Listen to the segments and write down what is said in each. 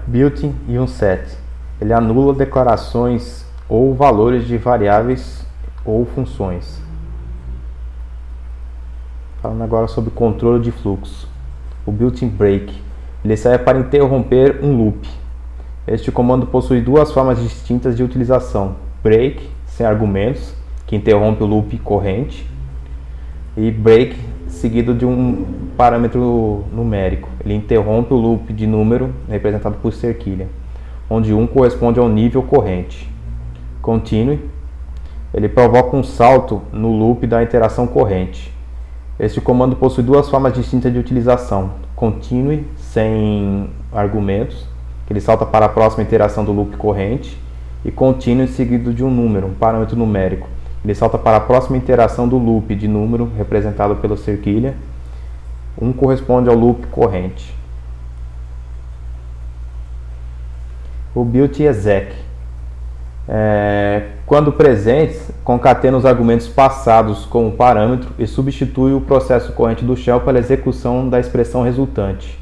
Built-in e um set. Ele anula declarações ou valores de variáveis ou funções. Falando agora sobre controle de fluxo. O built-in break. Ele serve para interromper um loop. Este comando possui duas formas distintas de utilização. Break, sem argumentos, que interrompe o loop corrente. E break, seguido de um parâmetro numérico. Ele interrompe o loop de número, representado por cerquilha, onde 1 corresponde ao nível corrente. Continue. Ele provoca um salto no loop da interação corrente. Este comando possui duas formas distintas de utilização. Continue, sem argumentos, que ele salta para a próxima iteração do loop corrente, e continue seguido de um número, um parâmetro numérico. Ele salta para a próxima iteração do loop de número, representado pela cerquilha. 1 corresponde ao loop corrente. O built-in exec. Quando presentes, concatena os argumentos passados como parâmetro e substitui o processo corrente do shell pela execução da expressão resultante.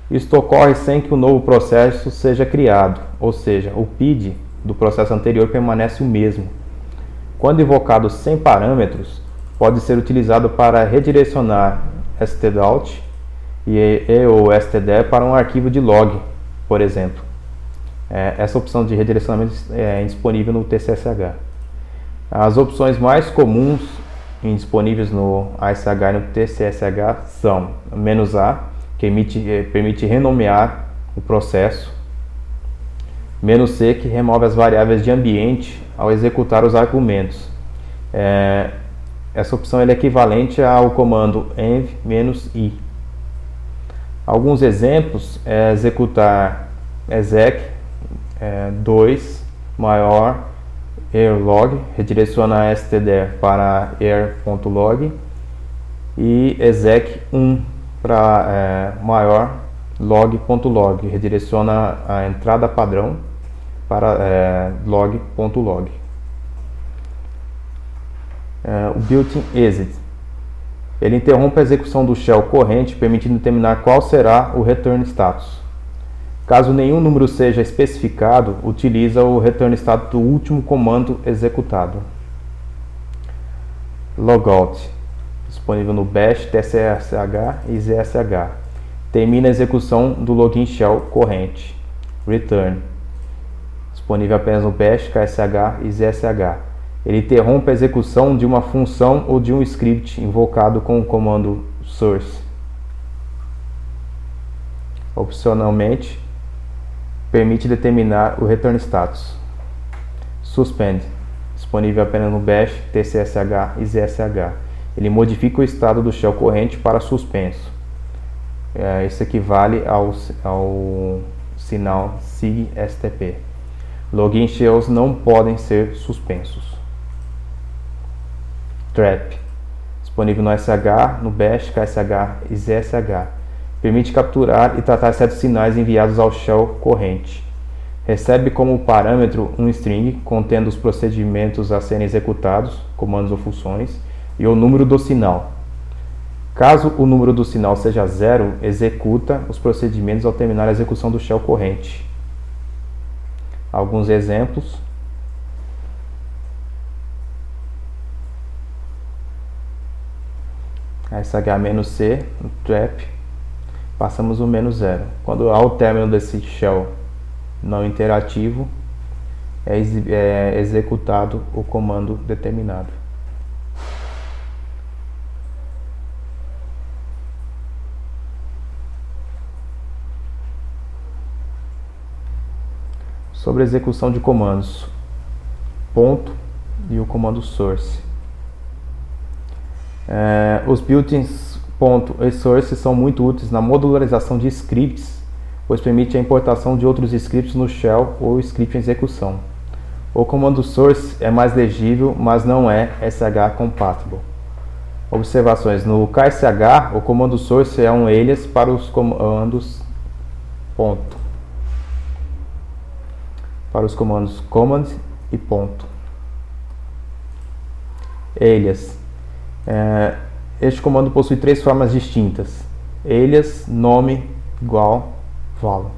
Isto ocorre sem que o novo processo seja criado, ou seja, o PID do processo anterior permanece o mesmo. Quando invocado sem parâmetros, pode ser utilizado para redirecionar stdout ou std para um arquivo de log, por exemplo. Essa opção de redirecionamento é disponível no TCSH. As opções mais comuns disponíveis no ASH e no TCSH são "-a", que permite renomear o processo, "-c", que remove as variáveis de ambiente ao executar os argumentos. Essa opção é equivalente ao comando "-i". Alguns exemplos é executar exec 2 maior airlog, redireciona std para air.log, e exec 1 para maior log.log, redireciona a entrada padrão para log.log. O built-in exit. Ele interrompe a execução do shell corrente, permitindo determinar qual será o return status. Caso nenhum número seja especificado, utiliza o return status do último comando executado. Logout, disponível no Bash, TCSH e ZSH. Termina a execução do login shell corrente. Return, disponível apenas no Bash, KSH e ZSH. Ele interrompe a execução de uma função ou de um script invocado com o comando source. Opcionalmente, permite determinar o return status. Suspend, disponível apenas no Bash, TCSH e ZSH. Ele modifica o estado do shell corrente para suspenso. Isso equivale ao sinal SIG-STP. Login shells não podem ser suspensos. Trap, disponível no SH, no Bash, KSH e ZSH. Permite capturar e tratar certos sinais enviados ao shell corrente. Recebe como parâmetro um string contendo os procedimentos a serem executados, comandos ou funções, e o número do sinal. Caso o número do sinal seja 0, executa os procedimentos ao terminar a execução do shell corrente. Alguns exemplos. "-c", no trap, passamos o "-0". Quando ao término desse shell não interativo, é executado o comando determinado. Sobre a execução de comandos, ponto e o comando source. Os built-ins ponto e source são muito úteis na modularização de scripts, pois permite a importação de outros scripts no shell ou script em execução. O comando source é mais legível, mas não é SH compatible. Observações: no KSH, o comando source é um alias para os comandos ponto, para os comandos command e ponto. Alias. Este comando possui três formas distintas: alias, nome, igual, value.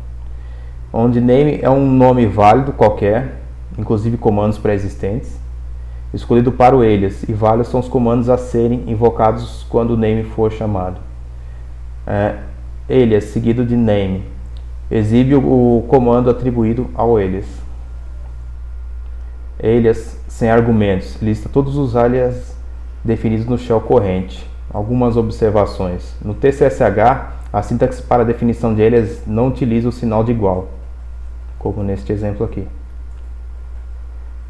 onde name é um nome válido qualquer, inclusive comandos pré-existentes, escolhido para o alias, e válidos são os comandos a serem invocados quando o name for chamado. Alias seguido de name exibe o comando atribuído ao alias. Alias sem argumentos lista todos os alias definidos no shell corrente. Algumas observações. No TCSH, a sintaxe para a definição de alias não utiliza o sinal de igual, como neste exemplo aqui.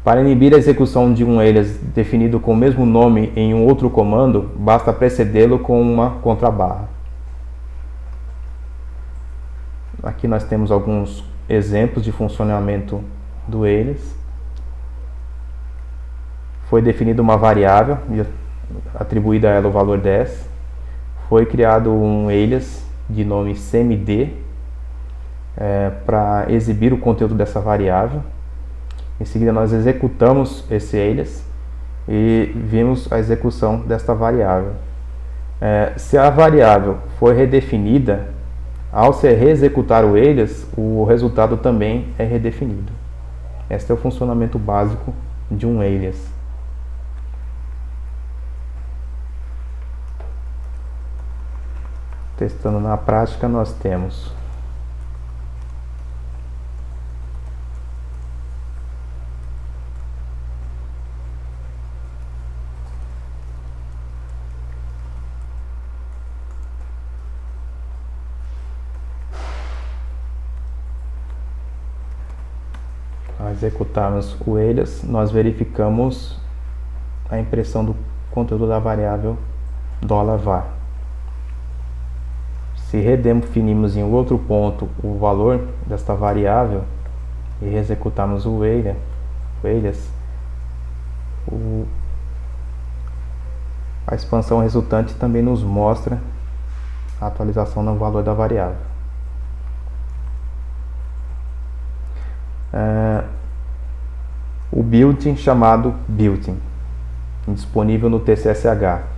Para inibir a execução de um alias definido com o mesmo nome em um outro comando, basta precedê-lo com uma contrabarra. Aqui nós temos alguns exemplos de funcionamento do alias. Foi definida uma variável, atribuída a ela o valor 10. Foi criado um alias de nome cmd para exibir o conteúdo dessa variável. Em seguida nós executamos esse alias e vimos a execução desta variável. Se a variável for redefinida, ao se reexecutar o alias, o resultado também é redefinido. Este é o funcionamento básico de um alias. Testando na prática, nós temos ao executarmos o alias, nós verificamos a impressão do conteúdo da variável $var. Se redefinirmos em outro ponto o valor desta variável e executarmos o alias, a expansão resultante também nos mostra a atualização no valor da variável. O built-in chamado built-in, disponível no TCSH.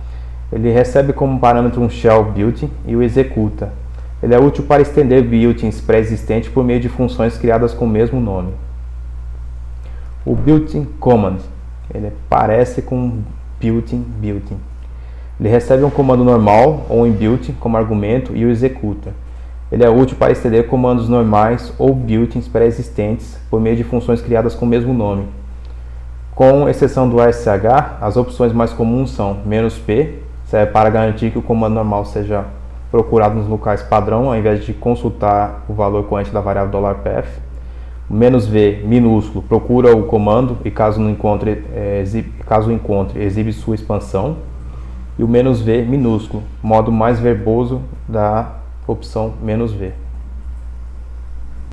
Ele recebe como parâmetro um shell built-in e o executa. Ele é útil para estender built-ins pré-existentes por meio de funções criadas com o mesmo nome. O built-in command, ele parece com built-in. Ele recebe um comando normal ou inbuilt como argumento e o executa. Ele é útil para estender comandos normais ou built-ins pré-existentes por meio de funções criadas com o mesmo nome. Com exceção do ASH, as opções mais comuns são "-p", serve para garantir que o comando normal seja procurado nos locais padrão, ao invés de consultar o valor corrente da variável $path. "-v", minúsculo, procura o comando e caso encontre, exibe sua expansão. E o "-v", minúsculo, modo mais verboso da opção "-v".